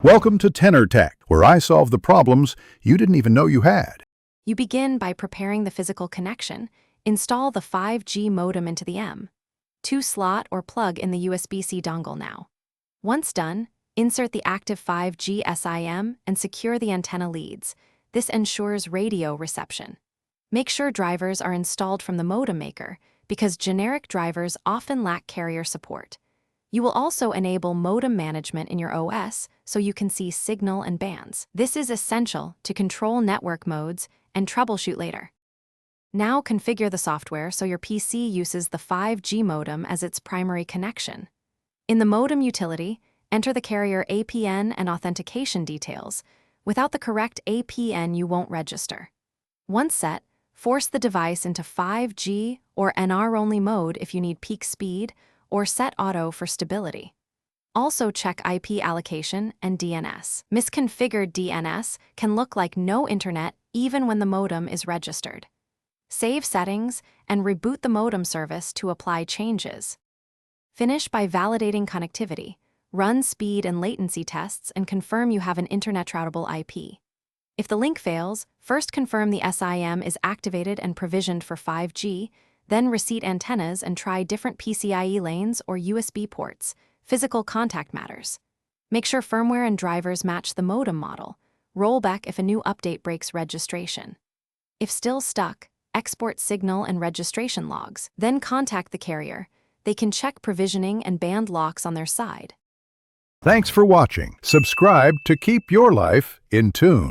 Welcome to Tenor Tech, where I solve the problems you didn't even know you had. You begin by preparing the physical connection. Install the 5G modem into the M2 slot or plug in the USB-C dongle now. Once done, insert the active 5G SIM and secure the antenna leads. This ensures radio reception. Make sure drivers are installed from the modem maker because generic drivers often lack carrier support. You will also enable modem management in your OS so you can see signal and bands. This is essential to control network modes and troubleshoot later. Now configure the software so your PC uses the 5G modem as its primary connection. In the modem utility, enter the carrier APN and authentication details. Without the correct APN, you won't register. Once set, force the device into 5G or NR-only mode if you need peak speed, or set auto for stability. Also check IP allocation and DNS. Misconfigured DNS can look like no internet even when the modem is registered. Save settings and reboot the modem service to apply changes. Finish by validating connectivity. Run speed and latency tests and confirm you have an internet-routable IP. If the link fails, first confirm the SIM is activated and provisioned for 5G, then reseat antennas and try different PCIe lanes or USB ports. Physical contact matters. Make sure firmware and drivers match the modem model. Roll back if a new update breaks registration. If still stuck, export signal and registration logs. Then contact the carrier. They can check provisioning and band locks on their side. Thanks for watching. Subscribe to keep your life in tune.